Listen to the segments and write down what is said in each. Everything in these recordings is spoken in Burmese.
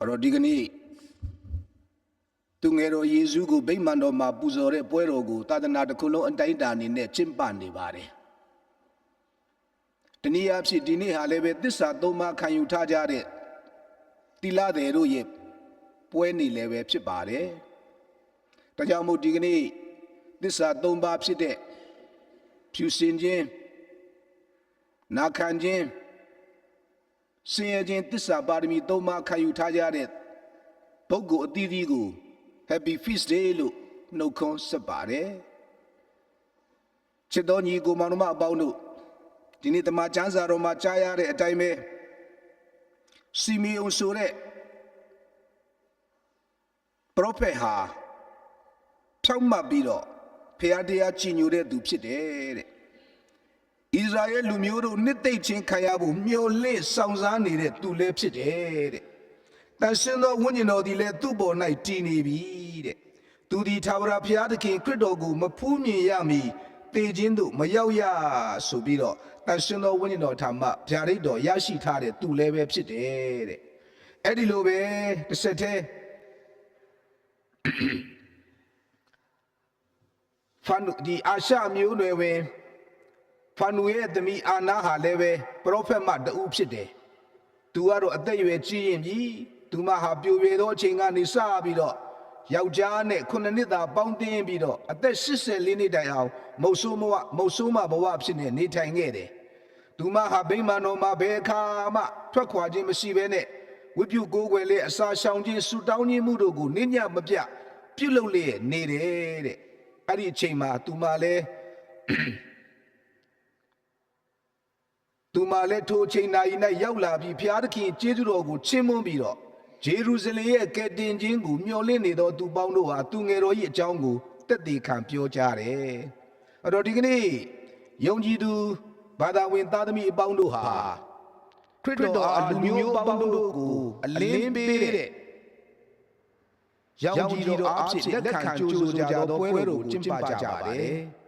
တော့ဒီကနေ့သူငယ်တော်ယေရှုကိုဗိမာန်တော်မှာပူဇော်တဲ့ပွဲတော်ကိုသာသနာတစ်ခုလုံးအတိုင်းအတာအနေနဲ့ကျင်းပနေပါတယ်။တနည်းအားဖြင့်ဒီနေ့ဟာလည်းပဲသစ္စာသုံးပါးခံယူထားကြတဲ့သီလသည်တို့ရဲ့ပွဲနေ့လည်းပဲဖြစ်ပါတယ်။ဒါကြောင့်မို့ဒီကနေ့သစ္စာသုံးပါးဖြစ်တဲ့ဖြူစင်ခြင်းနာခံခြင်းဆင်းရဲခြင်းသစ္စာပါရမီသုံးပါးခံယူထားကြတဲ့ပုဂ္ဂိုလ်အသီးသီးကို Happy Feast Day လို့နှုတ်ခွန်းဆက်ပါတယ်ချစ်တော်ညီကိုမောင်နှမအပေါင်းတို့ဒီနေ့တမန်ကျမ်းစာတော်မှာကြားရတဲ့အတိုင်းပဲစီမီယုန်ဆိုတဲ့ပရောဖက်ဟာဖြောင့်မတ်ပြီးတော့ဖခင်တရားကြည်ညိုတဲ့သူဖြစ်တယ်တဲ့ဣသရေလလူမျိုးတို့နှစ်သိမ့်ခြင်းခံရဖို့မျှော်လင့်ဆောင်စားနေတဲ့သူလည်းဖြစ်တယ်တဲ့တန်ရှင်သောဝိညာဉ်တော်သည်လည်းသူ့ပေါ်၌တည်နေပြီတဲ့သူသည်ထာဝရဘုရားသခင်ခရစ်တော်ကိုမဖူးမြင်ရမီတေခြင်းသို့မရောက်ရဆိုပြီးတော့တန်ရှင်သောဝိညာဉ်တော်ထာမဗျာဒိတ်တော်ရရှိထားတဲ့သူလည်းပဲဖြစ်တယ်တဲ့အဲ့ဒီလိုပဲတစ်ဆက်တည်းဖန်ဒီအာရှမျိုးနွယ်ဝင်ဖန်နူရဲ့သမီးအာနာဟာလည်းပဲပရောဖက်မတူဖြစ်တယ်သူကတော့အသက်အရွယ်ကြီးရင်ပြီသူမဟာပြိုပြဲသောအချိန်ကနေစပြီးတော့ယောက်ျားနဲ့9နှစ်သာပေါင်းတင်းပြီးတော့အသက်84နှစ်တိုင်အောင်မုတ်ဆိုးမဘဝဖြစ်နေနေထိုင်ခဲ့တယ်သူမဟာဗိမာန်တော်မှာဘယ်အခါမှထွက်ခွာခြင်းမရှိဘဲနဲ့ဝိပုကိုးကွယ်လေအစာရှောင်ခြင်းဆူတောင်းခြင်းမှုတို့ကိုနေ့ညမပြပြုလုပ်လေနေတယ်တဲ့အဲ့ဒီအချိန်မှာသူမလည်းထိုအချိန်၌ရောက်လာပြီးဘုရားသခင်ကျေးဇူးတော်ကိုချီးမွမ်းပြီးတော့ဂျေရုဇလင်ရဲ့ကယ်တင်ခြင်းကိုမျှော်လင့်နေသောသူပေါင်းတို့ဟာသူငယ်တော်၏အကြောင်းကိုသက်သေခံပြောကြားတယ်။အဲ့တော့ဒီကနေ့ယုံကြည်သူဘာသာဝင်သားသမီးအပေါင်းတို့ဟာခရစ်တော်အားလူမျိုးပေါင်းတို့ကိုအလင်းပေးတဲ့ရောင်ကြီးတော်အားဖြင့်လက်ခံကြိုးဆိုကြသောပွဲတော်ကိုကျင်းပကြပါတယ်။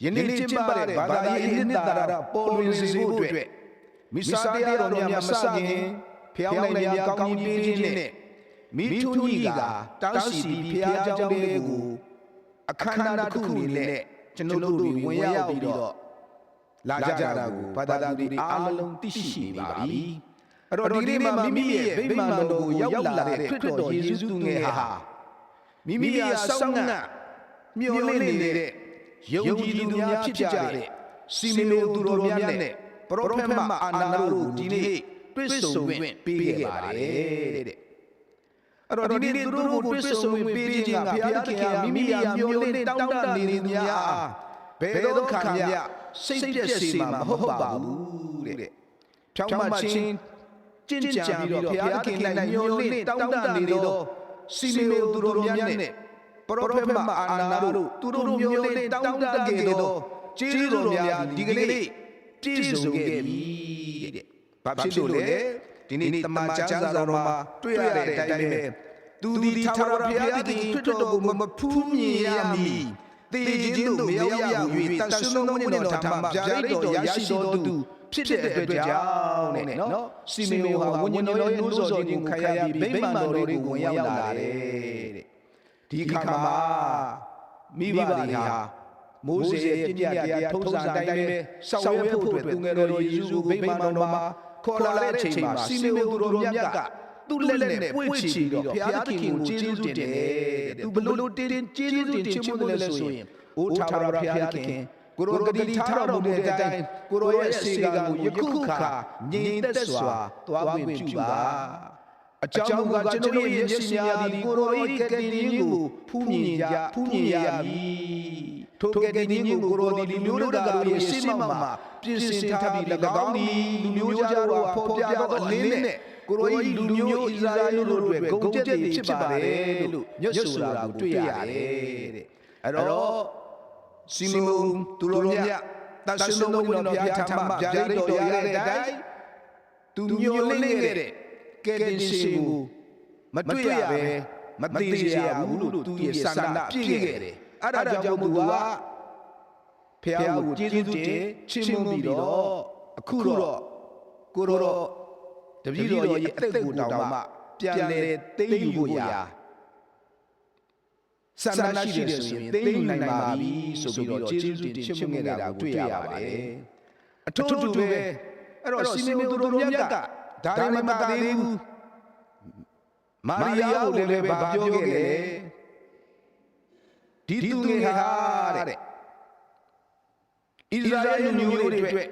ယနေ့ကျင်းပတဲ့ဘာသာရေးနှစ်သာရပေါ်လွင်စေဖို့အတွက်မိစ္ဆာတရားတော်များမစခင်ဖျောင်းနိုင်များကောင်းကြီးပေးခြင်းနဲ့မိထုံကြီးကတောင်းစီပြီးဖျားเจ้าတွေကိုအခမ်းအနားတစ်ခုအနေနဲ့ကျွန်တော်တို့ဝင်ရောက်ပြီးတော့လာကြတာကိုဘာသာသူတွေအားလုံးသိရှိနေပါပြီအဲ့တော့ဒီနေ့မှာမိမိရဲ့ဗိမာန်တော်ကိုရောက်လာတဲ့ခရစ်တော်ယေရှုသူငယ်ဟာမိမိရဲ့စောင့်ငှမျှော်လင့်နေတဲ့ယုံကြည်သူများဖြစ်ကြတဲ့စီမီယုန်သူတော်များနဲ့ပရောဖက်မအာနာတို့ဒီနေ့တွေ့ဆုံခွင့်ပေးခဲ့ပါတယ်တဲ့အဲ့တော့ဒီနေ့သူတို့ကိုတွေ့ဆုံခွင့်ပေးခြင်းကဘုရားသခင်မိမိမျှော်လင့်တောင်းတနေသူများအားဘယ်တော့ခံရစိတ်ပြည့်စေမှာမဟုတ်ပါဘူးတဲ့ဖြောင်းမချင်းကြင်ကြံပြီးတော့ဘုရားသခင်၌မျှော်လင့်တောင်းတနေသောစီမီယုန်သူတော်များနဲ့ပရောဖက်မအာနာတို့သူတို့မျှော်လင့်တောင်းတခဲ့သောကျေးဇူးတော်များဒီကနေ့ပြည့်စုံခဲ့ပြီတဲ့ဘာဖြစ်လို့လဲဒီနေ့တမန်ကျမ်းစာတော်မှာတွေ့ရတဲ့အတိုင်းပဲသူသည်ထာဝရဘုရားသခင်ခရစ်တော်ကိုမဖူးမြင်ရမီသေခြင်းသို့မရောက်ရ၍တန်ဆွမ်းသောဝိညာဉ်တော်ထံမှဗျာဒိတ်တော်ရရှိတော်သူဖြစ်တဲ့အတွက်ကြောင့်တဲ့နော်စီမီယုန်ဟာဝိညာဉ်တော်ရဲ့နှိုးဆော်ခြင်းကိုခံရပြီးဗိမာန်တော်တွေကိုဝင်ရောက်လာတယ်တဲ့ဒီခါမှာမိဘတွေဟာမိုးစေရဲ့ပြည့်တရားထုံးစံအတိုင်းပဲဆောင်ရွက်ဖို့အတွက်သူငယ်တော်ယေရှုကိုဗိမာန်တော်မှာခေါ်လာတဲ့အချိန်မှာစီမီယုန်သူတော်မြတ်ကသူ့လက်နဲ့ပွေ့ချီပြီးတော့ဘုရားသခင်ကိုကျေးဇူးတင်တယ်သူဘလို့တင်းကျေးဇူးတင်ချီးမွမ်းတယ်ဆိုရင်အိုးထာဝရဘုရားသခင်ကိုရောဂတိထားတော်မူတဲ့အတိုင်းကိုရောရဲ့စေကံကိုယခုခါငြိမ်သက်စွာသွားခွင့်ပြုပါအကြောင်းမူကားကျွန်တော်ရဲ့မျက်စိများသည်ကိုရော၏ကယ်တင်ခြင်းကိုဖူးမြင်ရမည်ထိုကယ်တင်ခြင်းကိုကိုရောသည်လူမျိုးတို့ရဲ့ရှေ့မှပြင်ဆင်ထားပြီး၎င်းသည်လူမျိုးကြားတို့ဖော်ပြသောအလင်းနဲ့ကိုရော၏လူမျိုးဣသရေလတို့အတွက်ဂုဏ်ကျက်တွေဖြစ်ပါတယ်လို့မြတ်ဆိုတာကိုတွေ့ရတယ်တဲ့အဲ့တော့စီမီယုန်သူတော်မြတ်တန်ရှင်တော်ဝိညာဉ်တော်ဘုရားထံမှဗျာဒိတ်တော်ရတဲ့အတိုင်းသူမျှော်လင့်ခဲ့တဲ့ကယ်တင်ရှင်ကိုမတွေ့ရပဲမသိရဘူးလို့သူရဲ့ဆန္ဒပြည့်ခဲ့တယ်အဲ့ဒါကြောင့်မို့သူကဖះကိုကျေးဇူးတင်ချီးမွမ်းပြီးတော့အခုတော့ကိုရောတပည့်တော်ရဲ့အသက်ကိုတောင်မှပ ပြန်လဲသိမ်းယူဖို့ရာဆန္ဒရှိတယ်ဆိုရင်သိမ်းယူနိုင်ပါပြီဆိုပြီးတော့ကျေးဇူးတင်ချီးမွမ်းခဲ့တာကိုတွေ့ရပါတယ်အထူးတူပဲအဲ့တော့စီမေသူတော်မြတ်ကဒါရီမတာသေးဘူးမာရိယာကိုလည်းဗာပြောခဲ့တယ်ဒီသူငယ်ဟာတဲ့ဣသရေလလူမျိုးတွေအတွက်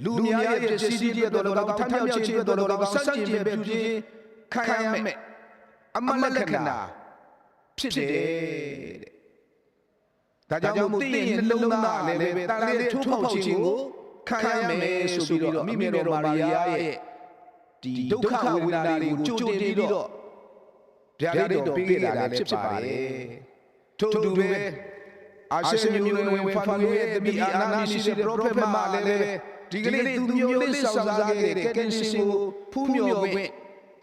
လူများရဲ့ပစ္စည်းတွေတော်တော်ထမ်းမြောက်ခြင်းတော်တော်စန့်ကျင်ပဲပြုခြင်းခံရမယ်အမလက္ခဏာဖြစ်တယ်တဲ့ဒါကြောင့်မို့သိရင်နှလုံးသားလည်းပဲတန်လေးထိုးဖောက်ခြင်းကိုခံရမယ်ဆိုပြီးတော့အမိမေတော်မာရိယာရဲ့ဒီဒုက္ခဝေဒနာတွေကိုကြိုတင်ပြီးတော့ဗျာဒိတ်တော်ပေးခဲ့တာလည်းဖြစ်ပါတယ်ထို့တူပဲအာရှမျိုးဝင်ဖန်ရဲ့တပိအာနာရှိတဲ့ပရောဖက်မှလည်းပဲဒီကနေ့သူမျိုးလေးဆောင်စားခဲ့တဲ့ကင်ရှင်ကိုဖူးမြော်ခွင့်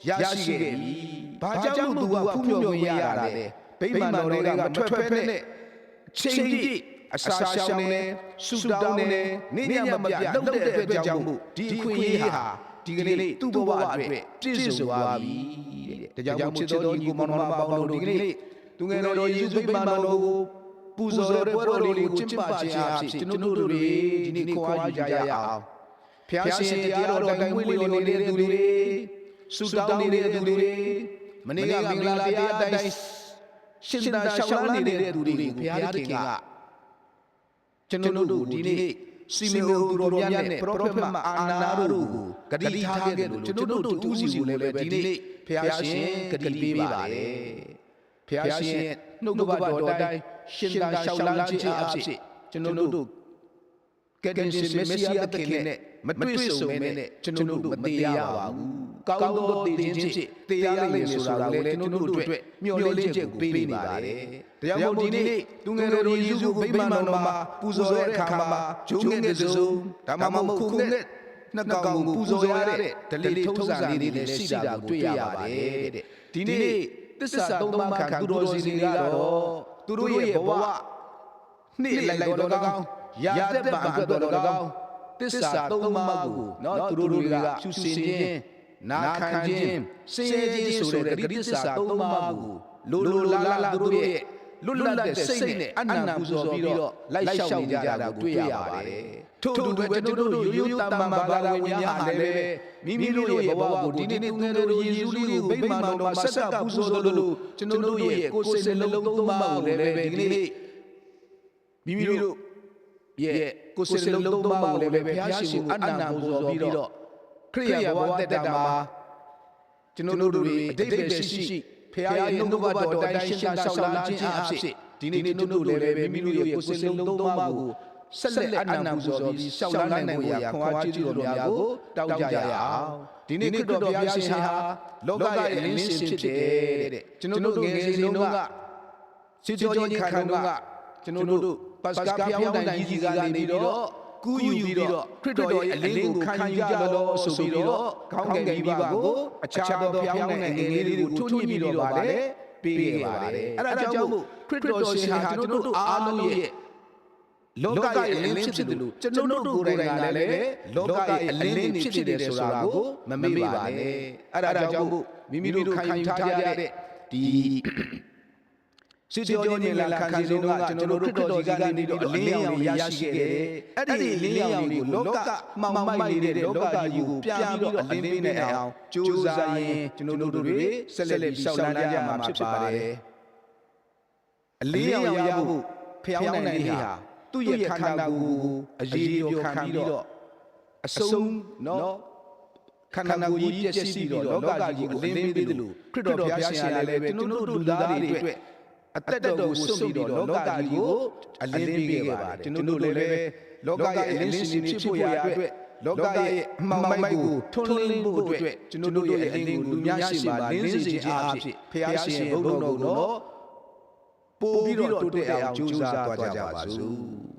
ရရှိခဲ့ပြီ။ဘာကြောင့်သူကဖူးမြော်ခွင့်ရတာလဲ။ဗိမာန်တော်တွေကမထွက်ဖက်နဲ့ချိန်ပြည့်အစာရှောင်နေဆူတောင်းနေနေညမပြလှုပ်တဲ့အတွက်ကြောင့်မို့ဒီအခွင့်အရေးဟာဒီကနေ့သူ့ဘဝအတွက်ပြည့်စုံသွားပြီတဲ့။ဒါကြောင့်မို့ချစ်တော်ညီကိုမောင်နှမပေါင်းတို့ဒီကနေ့သူငယ်တော်ယေရှုဗိမာန်တော်ကိုပူဇော်တဲ့ပွဲတော်လေးကိုကျင်းပခြင်းအဖြစ်ကျွန်တော်တို့တွေဒီနေ့ခွာယူကြရအောင်ဖျားရှင်တရားတော်တိုင်ဝေလျော်နေတဲ့သူတွေဆူတောင်းနေတဲ့သူတွေမနေ့ကမင်္ဂလာတရားတိုင်ရှင်သာရှောက်လာနေတဲ့သူတွေကိုဘုရားသခင်ကကျွန်တော်တို့ဒီနေ့စီမေအိုသူတော်မြတ်နဲ့ပရောဖက်မအာနာတို့ကိုဂတိထားခဲ့တယ်လို့ကျွန်တော်တို့တူးစီကိုလည်းပဲဒီနေ့ဘုရားရှင်ဂတိပေးပါတယ်ဘုရားရှင်နှုတ်ကပတ်တော်တိုင်းရှင်သာရှောက်လန်းခြင်းအဖြစ်ကျွန်တော်တို့ကယ်တင်ရှင်မက်ဆီယာသခင်နဲ့မတွေ့ဆုံမဲနဲ့ကျွန်တော်တို့မသေးရပါဘူးကောင်းသောတည်ခြင်းဖြင့်တရားလိမ့်မယ်ဆိုတာကိုလည်းကျွန်တော်တို့အတွက်မျှော်လင့်ချက်ကိုပေးနေပါတယ်ဒါကြောင့်မို့ဒီနေ့သူငယ်တော်ယေရှုကိုဗိမာန်တော်မှာပူဇော်တဲ့အခါမှာဂျုံငယ်တစုံဒါမှမဟုတ်ခုနဲ့နှစ်ကောင်ကိုပူဇော်ရတဲ့ဒလိထုံးစံလေးတွေလည်းရှိတာကိုတွေ့ရပါတယ်တဲ့ဒီနေ့သစ္စာသုံးပါးခံသူတော်စင်တွေကတော့သူတို့ရဲ့ဘဝနေ့လိုက်တော်၎င်းရာသက်ပံအတွက်တော်၎င်းသစ္စာသုံးပါးကိုနော်သူတို့တွေကဖြူစင်ခြင်းနာခံခြင်းစင်ကြယ်ခြင်းဆိုတဲ့ဂတိသစ္စာသုံးပါးကိုလိုလာသူတို့ရဲ့လွတ်လပ်တဲ့စိတ်နဲ့အနံ့ပူဇော်ပြီးတော့လိုက်လျှောက်နေကြတာကိုတွေ့ရပါတယ်ထို့တူပဲကျွန်တော်တို့ရိုးရိုးတမန်ဘာသာဝင်များဟာလည်းပဲမိမိတို့ရဲ့ဘဝကိုဒီနေ့သူငယ်တော်ယေရှုလေးကိုဗိမာန်တော်မှာဆက်ကပူဇော်လို့ကျွန်တော်တို့ရဲ့ကိုယ်စိတ်နှလုံးသုံးပါးကိုလည်းပဲဒီနေ့မိမိတို့ရဲ့ကိုယ်စိတ်နှလုံးသုံးပါးကိုလည်းပဲဘုရားရှင်ကိုအနံ့ပူဇော်ပြီးတော့ခရိယာဘဝတက်တာမှာကျွန်တော်တို့တွေအတိတ်ပဲရှိဖခင်ရဲ့နှုတ်ကပတ်တော်တိုင်းရှင်းလင်းရှောက်လာခြင်းအဖြစ်ဒီနေ့ကျွန်တော်တို့လည်းပဲမိမိတို့ရဲ့ကိုယ်စိတ်လုံးသုံးပါးကိုဆက်လက်အနံ့ပူဇော်ပြီးရှောက်လာနိုင်ဖို့ရာခွန်အားကျေးဇူးတော်များကိုတောင်းကြရအောင်ဒီနေ့ခရစ်တော်ဘုရားရှင်ဟာလောကရဲ့လင်းရှင်ဖြစ်တယ်တဲ့ကျွန်တော်တို့ငယ်စဉ်တုန်းကစစ်ကြောကြီးခံတုန်းကကျွန်တော်တို့ပတ်စကာဖျောင်းတိုင်ကြီးကနေပြီးတော့ကူးယူပြီးတော့ခရစ်တော်ရဲ့အလင်းကိုခံယူကြလို့ဆိုပြီးတော့ခေါင်းငယ်ကြီးပါကိုအခြားသောဖျောင်းတဲ့ငယ်လေးတွေကိုထွန်းညှိပြီးတော့ပါတယ်ပေးခဲ့ပါတယ်အဲ့ဒါကြောင့်မို့ခရစ်တော်ရှင်ဟာကျွန်တော်တို့အားလုံးရဲ့လောကရဲ့အလင်းဖြစ်တယ်လို့ကျွန်တော်တို့ကိုယ်တိုင်ကလည်းလောကရဲ့အလင်းဖြစ်တယ်ဆိုတာကိုမမေ့ပါနဲ့အဲ့ဒါကြောင့်မို့မိမိတို့ခံယူထားကြတဲ့ဒီစစ်ကြောကြီးလာခံစီလုံးကကျွန်တော်တို့ခရစ်တော်ကြီးကနေပြီးတော့အလင်းရောင်ရရှိခဲ့တယ်အဲ့ဒီအလင်းရောင်တွေကိုလောကမှောင်မိုက်နေတဲ့လောကကြီးကိုပြန်ပြီးတော့အလင်းပေးနေအောင်ကြိုးစားရင်ကျွန်တော်တို့တွေဆက်လက်ပြီးရှောက်လန်းကြမှာဖြစ်ပါတယ်အလင်းရောင်ရဖို့ဖျောင်းနိုင်လေးဟာသူ့ရဲ့ခန္ဓာကိုယ်ကိုအရေးပြောခံပြီးတော့အဆုံးနော်ခန္ဓာကိုယ်ကြီးပြည့်စည်ပြီးတော့လောကကြီးကိုအလင်းပေးတယ်လို့ခရစ်တော်ဘုရားရှင်လည်းပဲကျွန်တော်တို့လူသားတွေအတွက်အသက်တော်ကိုစွန့်ပြီးတော့လောကကြီးကိုအလင်းပေးခဲ့ပါတယ်ကျွန်တော်တို့လည်းပဲလောကရဲ့အလင်းရှင်ဖြစ်ဖို့ရာအတွက်လောကရဲ့အမှောင်မိုက်ကိုထွန်းလင်းဖို့အတွက်ကျွန်တော်တို့ရဲ့အလင်းကိုလူများရှိမှလင်းစေခြင်းအားဖြင့်ဘုရားရှင်ဘုန်းတော်ကိုတော့ပို့ပြီးတော့တိုးတက်အောင်ကြိုးစားသွားကြပါစို့